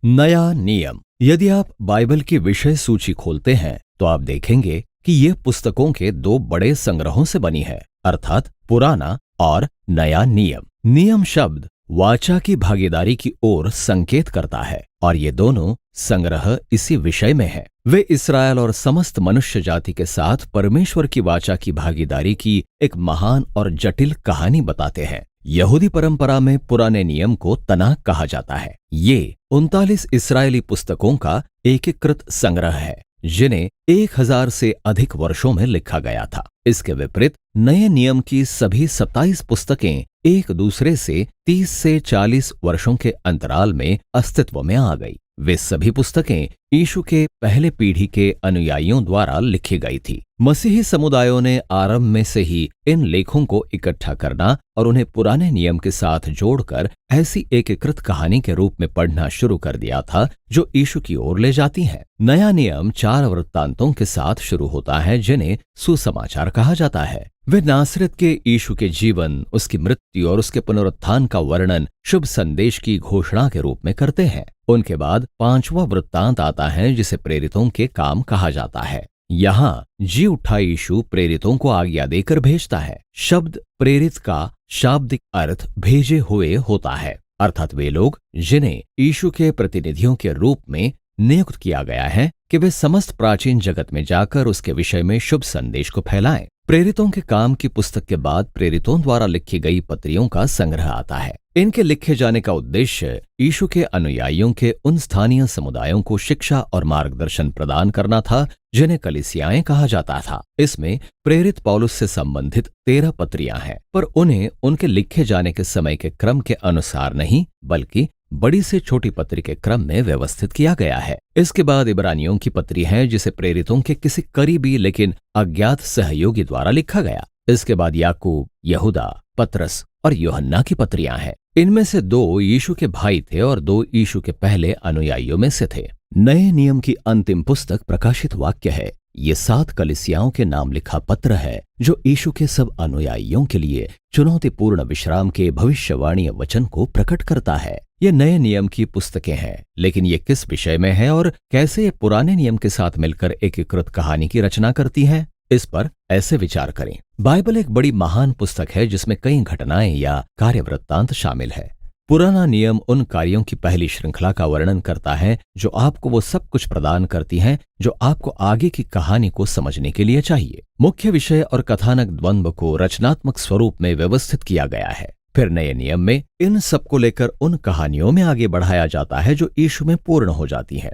नया नियम। यदि आप बाइबल की विषय सूची खोलते हैं तो आप देखेंगे कि ये पुस्तकों के दो बड़े संग्रहों से बनी है, अर्थात पुराना और नया नियम। नियम शब्द वाचा की भागीदारी की ओर संकेत करता है और ये दोनों संग्रह इसी विषय में है। वे इस्राएल और समस्त मनुष्य जाति के साथ परमेश्वर की वाचा की भागीदारी की एक महान और जटिल कहानी बताते हैं। यहूदी परंपरा में पुराने नियम को तनाक कहा जाता है। ये 39 इस्राएली पुस्तकों का एकीकृत संग्रह है जिन्हें 1000 से अधिक वर्षों में लिखा गया था। इसके विपरीत नए नियम की सभी 27 पुस्तकें एक दूसरे से 30 से 40 वर्षों के अंतराल में अस्तित्व में आ गई। वे सभी पुस्तकें यीशु के पहले पीढ़ी के अनुयायियों द्वारा लिखी गई थी। मसीही समुदायों ने आरंभ में से ही इन लेखों को इकट्ठा करना और उन्हें पुराने नियम के साथ जोड़कर ऐसी एकीकृत कहानी के रूप में पढ़ना शुरू कर दिया था जो यीशु की ओर ले जाती है। नया नियम 4 वृत्तांतों के साथ शुरू होता है जिन्हें सुसमाचार कहा जाता है। वे नासरत के यीशु के जीवन, उसकी मृत्यु और उसके पुनरुत्थान का वर्णन शुभ संदेश की घोषणा के रूप में करते हैं। उनके बाद 5वां वृत्तांत आता है जिसे प्रेरितों के काम कहा जाता है। यहाँ जी उठा यीशु प्रेरितों को आज्ञा देकर भेजता है। शब्द प्रेरित का शाब्दिक अर्थ भेजे हुए होता है, अर्थात वे लोग जिन्हें यीशु के प्रतिनिधियों के रूप में नियुक्त किया गया है कि वे समस्त प्राचीन जगत में जाकर उसके विषय में शुभ संदेश को फैलाएं। प्रेरितों के काम की पुस्तक के बाद प्रेरितों द्वारा लिखी गई पत्रियों का संग्रह आता है। इनके लिखे जाने का उद्देश्य यीशु के अनुयायियों के उन स्थानीय समुदायों को शिक्षा और मार्गदर्शन प्रदान करना था जिन्हें कलीसियाएं कहा जाता था। इसमें प्रेरित पौलुस से संबंधित 13 पत्रियां हैं, पर उन्हें उनके लिखे जाने के समय के क्रम के अनुसार नहीं बल्कि बड़ी से छोटी पत्री के क्रम में व्यवस्थित किया गया है। इसके बाद इब्रानियों की पत्री है जिसे प्रेरितों के किसी करीबी लेकिन अज्ञात सहयोगी द्वारा लिखा गया। इसके बाद याकूब, यहूदा, पतरस और यूहन्ना की पत्रियां हैं। इनमें से 2 यीशु के भाई थे और 2 यीशु के पहले अनुयायियों में से थे। नए नियम की अंतिम पुस्तक प्रकाशित वाक्य है। ये 7 कलीसियाओं के नाम लिखा पत्र है जो यीशु के सब अनुयायियों के लिए चुनौतीपूर्ण विश्राम के भविष्यवाणी वचन को प्रकट करता है। ये नए नियम की पुस्तकें हैं, लेकिन ये किस विषय में है और कैसे ये पुराने नियम के साथ मिलकर एकीकृत कहानी की रचना करती हैं, इस पर ऐसे विचार करें। बाइबल एक बड़ी महान पुस्तक है जिसमें कई घटनाएं या कार्य वृत्तांत शामिल है। पुराना नियम उन कार्यों की पहली श्रृंखला का वर्णन करता है जो आपको वो सब कुछ प्रदान करती हैं जो आपको आगे की कहानी को समझने के लिए चाहिए। मुख्य विषय और कथानक द्वंद्व को रचनात्मक स्वरूप में व्यवस्थित किया गया है। फिर नए नियम में इन सब को लेकर उन कहानियों में आगे बढ़ाया जाता है जो यीशु में पूर्ण हो जाती है।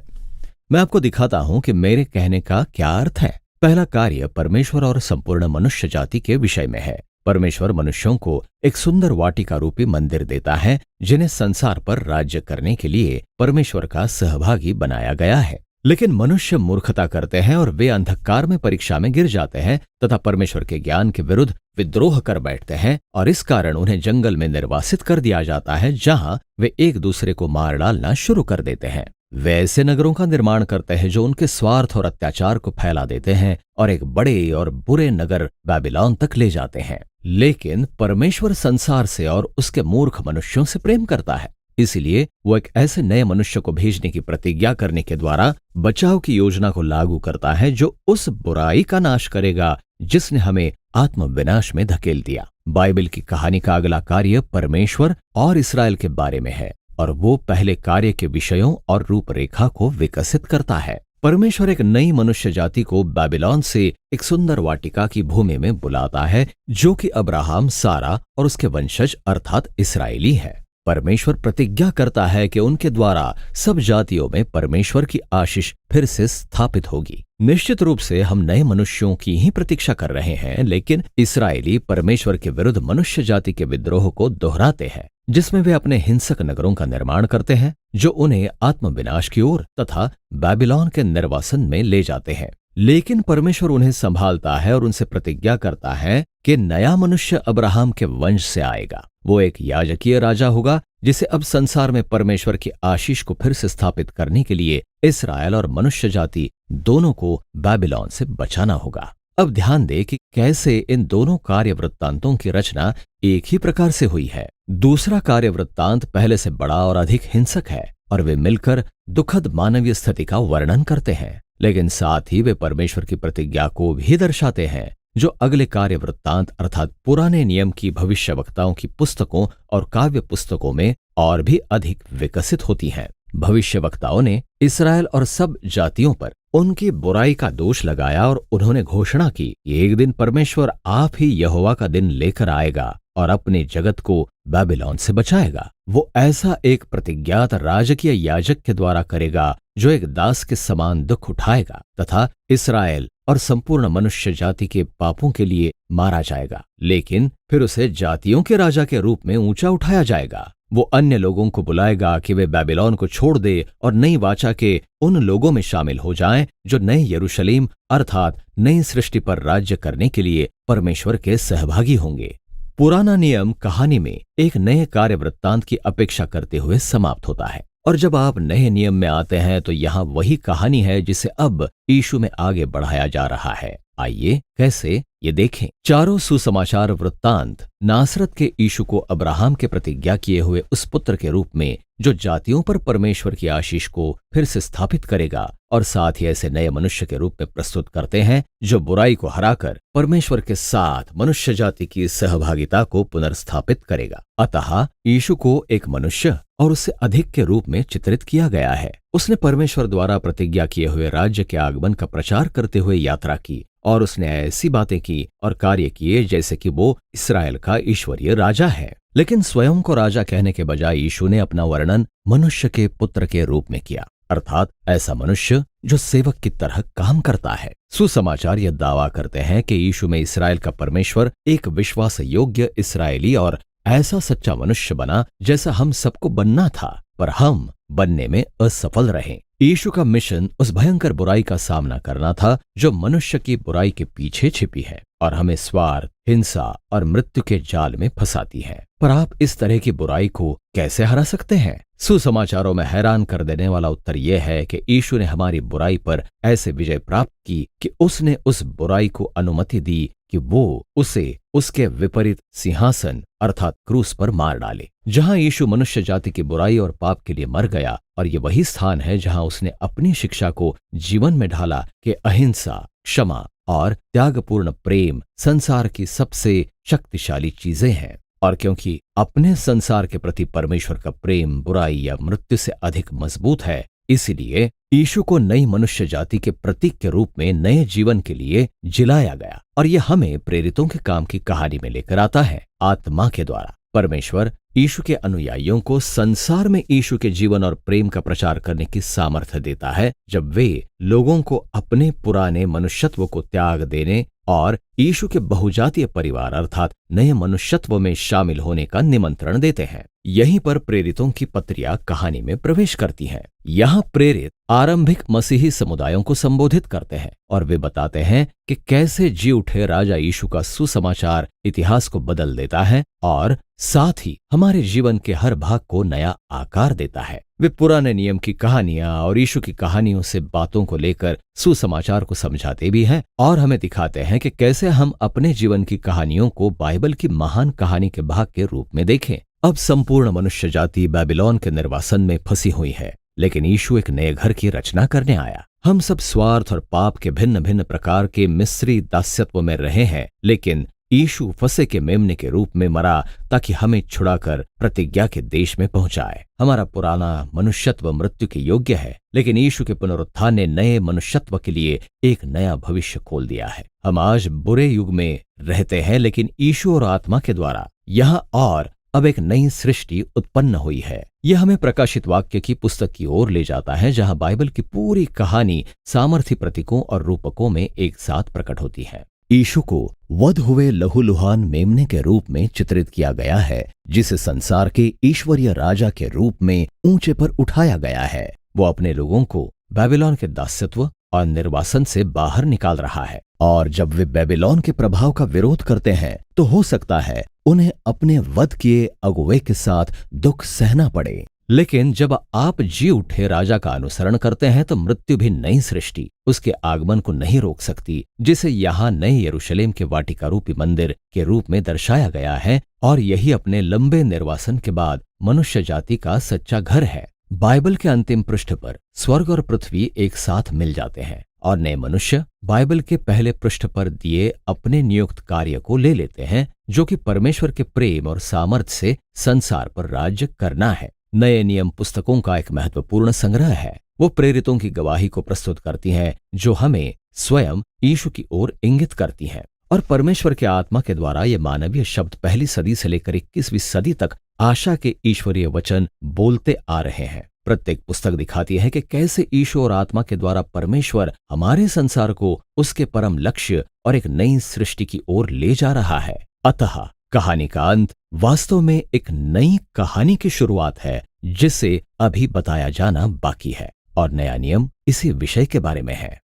मैं आपको दिखाता हूं कि मेरे कहने का क्या अर्थ है। पहला कार्य परमेश्वर और संपूर्ण मनुष्य जाति के विषय में है। परमेश्वर मनुष्यों को एक सुंदर वाटिका रूपी मंदिर देता है जिन्हें संसार पर राज्य करने के लिए परमेश्वर का सहभागी बनाया गया है। लेकिन मनुष्य मूर्खता करते हैं और वे अंधकार में परीक्षा में गिर जाते हैं तथा परमेश्वर के ज्ञान के विरुद्ध विद्रोह कर बैठते हैं और इस कारण उन्हें जंगल में निर्वासित कर दिया जाता है जहां वे एक दूसरे को मार डालना शुरू कर देते हैं। वे ऐसे नगरों का निर्माण करते हैं जो उनके स्वार्थ और अत्याचार को फैला देते हैं और एक बड़े और बुरे नगर बाबिलोन तक ले जाते हैं। लेकिन परमेश्वर संसार से और उसके मूर्ख मनुष्यों से प्रेम करता है, इसलिए वो एक ऐसे नए मनुष्य को भेजने की प्रतिज्ञा करने के द्वारा बचाव की योजना को लागू करता है जो उस बुराई का नाश करेगा जिसने हमें आत्म विनाश में धकेल दिया। बाइबल की कहानी का अगला कार्य परमेश्वर और इस्राएल के बारे में है और वो पहले कार्य के विषयों और रूपरेखा को विकसित करता है। परमेश्वर एक नई मनुष्य जाति को बाबिलोन से एक सुंदर वाटिका की भूमि में बुलाता है जो कि अब्राहम, सारा और उसके वंशज अर्थात इस्राएली है। परमेश्वर प्रतिज्ञा करता है कि उनके द्वारा सब जातियों में परमेश्वर की आशीष फिर से स्थापित होगी। निश्चित रूप से हम नए मनुष्यों की ही प्रतीक्षा कर रहे हैं, लेकिन इस्राएली परमेश्वर के विरुद्ध मनुष्य जाति के विद्रोह को दोहराते हैं जिसमें वे अपने हिंसक नगरों का निर्माण करते हैं जो उन्हें आत्मविनाश की ओर तथा बाबिलोन के निर्वासन में ले जाते हैं। लेकिन परमेश्वर उन्हें संभालता है और उनसे प्रतिज्ञा करता है कि नया मनुष्य अब्राहम के वंश से आएगा। वो एक याजकीय राजा होगा जिसे अब संसार में परमेश्वर की आशीष को फिर से स्थापित करने के लिए इस्राएल और मनुष्य जाति दोनों को बाबिलोन से बचाना होगा। अब ध्यान दें कि कैसे इन दोनों कार्य वृत्तांतों की रचना एक ही प्रकार से हुई है। दूसरा कार्य वृत्तांत पहले से बड़ा और अधिक हिंसक है। और वे मिलकर दुखद मानवीय स्थिति का वर्णन करते हैं, लेकिन साथ ही वे परमेश्वर की प्रतिज्ञा को भी दर्शाते हैं जो अगले कार्य वृत्तांत अर्थात पुराने नियम की भविष्यवक्ताओं की पुस्तकों और काव्य पुस्तकों में और भी अधिक विकसित होती हैं। भविष्यवक्ताओं ने इस्राएल और सब जातियों पर उनकी बुराई का दोष लगाया और उन्होंने घोषणा की कि एक दिन परमेश्वर आप ही यहोवा का दिन लेकर आएगा और अपने जगत को बेबीलोन से बचाएगा। वो ऐसा एक प्रतिज्ञात राजकीय याजक के द्वारा करेगा जो एक दास के समान दुख उठाएगा तथा इस्राएल और संपूर्ण मनुष्य जाति के पापों के लिए मारा जाएगा, लेकिन फिर उसे जातियों के राजा के रूप में ऊंचा उठाया जाएगा। वो अन्य लोगों को बुलाएगा कि वे बेबीलोन को छोड़ दे और नई वाचा के उन लोगों में शामिल हो जाएं जो नए यरूशलेम अर्थात नई सृष्टि पर राज्य करने के लिए परमेश्वर के सहभागी होंगे। पुराना नियम कहानी में एक नए कार्य वृत्तांत की अपेक्षा करते हुए समाप्त होता है, और जब आप नए नियम में आते हैं तो यहाँ वही कहानी है जिसे अब यीशु में आगे बढ़ाया जा रहा है। आइए कैसे ये देखें। चारों सुसमाचार वृत्तांत नासरत के यीशु को अब्राहम के प्रतिज्ञा किए हुए उस पुत्र के रूप में जो जातियों पर परमेश्वर की आशीष को फिर से स्थापित करेगा और साथ ही ऐसे नए मनुष्य के रूप में प्रस्तुत करते हैं जो बुराई को हराकर परमेश्वर के साथ मनुष्य जाति की सहभागिता को पुनर्स्थापित करेगा। अतः यीशु को एक मनुष्य और उससे अधिक के रूप में चित्रित किया गया है। उसने परमेश्वर द्वारा प्रतिज्ञा किए हुए राज्य के आगमन का प्रचार करते हुए यात्रा की और उसने ऐसी बातें की और कार्य किए जैसे कि वो इस्राएल का ईश्वरीय राजा है। लेकिन स्वयं को राजा कहने के बजाय यीशु ने अपना वर्णन मनुष्य के पुत्र के रूप में किया, अर्थात ऐसा मनुष्य जो सेवक की तरह काम करता है। सुसमाचार यह दावा करते हैं कि यीशु में इस्राएल का परमेश्वर एक विश्वास योग्य इस्राएली और ऐसा सच्चा मनुष्य बना जैसा हम सबको बनना था, पर हम बनने में असफल रहे। यीशु का मिशन उस भयंकर बुराई का सामना करना था जो मनुष्य की बुराई के पीछे छिपी है और हमें स्वार्थ, हिंसा और मृत्यु के जाल में फंसाती है। पर आप इस तरह की बुराई को कैसे हरा सकते हैं? सुसमाचारों में हैरान कर देने वाला उत्तर यह है कि यीशु ने हमारी बुराई पर ऐसे विजय प्राप्त की कि उसने उस बुराई को अनुमति दी कि वो उसे उसके विपरीत सिंहासन अर्थात क्रूस पर मार डाले। जहां यीशु मनुष्य जाति की बुराई और पाप के लिए मर गया, और ये वही स्थान है जहां उसने अपनी शिक्षा को जीवन में ढाला कि अहिंसा, क्षमा और त्यागपूर्ण प्रेम संसार की सबसे शक्तिशाली चीजें हैं। और क्योंकि अपने संसार के प्रति परमेश्वर का प्रेम बुराई या मृत्यु से अधिक मजबूत है, इसीलिए यीशु को नई मनुष्य जाति के प्रतीक के रूप में नए जीवन के लिए जिलाया गया। और यह हमें प्रेरितों के काम की कहानी में लेकर आता है। आत्मा के द्वारा परमेश्वर यीशु के अनुयायियों को संसार में यीशु के जीवन और प्रेम का प्रचार करने की सामर्थ्य देता है, जब वे लोगों को अपने पुराने मनुष्यत्व को त्याग देने और यीशु के बहुजातीय परिवार अर्थात नए मनुष्यत्व में शामिल होने का निमंत्रण देते हैं। यहीं पर प्रेरितों की पत्रियां कहानी में प्रवेश करती हैं। यहाँ प्रेरित आरंभिक मसीही समुदायों को संबोधित करते हैं और वे बताते हैं कि कैसे जी उठे राजा यीशु का सुसमाचार इतिहास को बदल देता है और साथ ही हमारे जीवन के हर भाग को नया आकार देता है। वे पुराने नियम की कहानियां और यीशु की कहानियों से बातों को लेकर सुसमाचार को समझाते भी हैं और हमें दिखाते हैं कि कैसे हम अपने जीवन की कहानियों को बाइबल की महान कहानी के भाग के रूप में देखें। अब संपूर्ण मनुष्य जाति बेबीलोन के निर्वासन में फंसी हुई है, लेकिन यीशु एक नए घर की रचना करने आया। हम सब स्वार्थ और पाप के भिन्न भिन्न प्रकार के मिस्री दास्यत्व में रहे हैं, लेकिन यीशु फंसे के मेमने के रूप में मरा ताकि हमें छुड़ाकर प्रतिज्ञा के देश में पहुंचाए। हमारा पुराना मनुष्यत्व मृत्यु के योग्य है, लेकिन यीशु के पुनरुत्थान ने नए मनुष्यत्व के लिए एक नया भविष्य खोल दिया है। हम आज बुरे युग में रहते हैं, लेकिन यीशु और आत्मा के द्वारा यहाँ और अब एक नई सृष्टि उत्पन्न हुई है। यह हमें प्रकाशित वाक्य की पुस्तक की ओर ले जाता है, जहां बाइबल की पूरी कहानी सामर्थी प्रतीकों और रूपकों में एक साथ प्रकट होती है। यीशु को वध हुए लहूलुहान मेमने के रूप में चित्रित किया गया है, जिसे संसार के ईश्वरीय राजा के रूप में ऊंचे पर उठाया गया है। वो अपने लोगों को बेबीलोन के दास्यत्व और निर्वासन से बाहर निकाल रहा है, और जब वे बेबीलोन के प्रभाव का विरोध करते हैं तो हो सकता है उन्हें अपने वध किए अगुवे के साथ दुख सहना पड़े। लेकिन जब आप जी उठे राजा का अनुसरण करते हैं तो मृत्यु भी नई सृष्टि उसके आगमन को नहीं रोक सकती, जिसे यहाँ नए यरूशलेम के वाटिका रूपी मंदिर के रूप में दर्शाया गया है। और यही अपने लंबे निर्वासन के बाद मनुष्य जाति का सच्चा घर है। बाइबल के अंतिम पृष्ठ पर स्वर्ग और पृथ्वी एक साथ मिल जाते हैं और नए मनुष्य बाइबल के पहले पृष्ठ पर दिए अपने नियुक्त कार्य को ले लेते हैं, जो कि परमेश्वर के प्रेम और सामर्थ्य से संसार पर राज्य करना है। नए नियम पुस्तकों का एक महत्वपूर्ण संग्रह है। वो प्रेरितों की गवाही को प्रस्तुत करती हैं, जो हमें स्वयं यीशु की ओर इंगित करती हैं। और परमेश्वर के आत्मा के द्वारा ये मानवीय शब्द पहली सदी से लेकर 21वीं सदी तक आशा के ईश्वरीय वचन बोलते आ रहे हैं। प्रत्येक पुस्तक दिखाती है कि कैसे ईशु और आत्मा के द्वारा परमेश्वर हमारे संसार को उसके परम लक्ष्य और एक नई सृष्टि की ओर ले जा रहा है। अतः कहानी का अंत वास्तव में एक नई कहानी की शुरुआत है, जिसे अभी बताया जाना बाकी है। और नया नियम इसी विषय के बारे में है।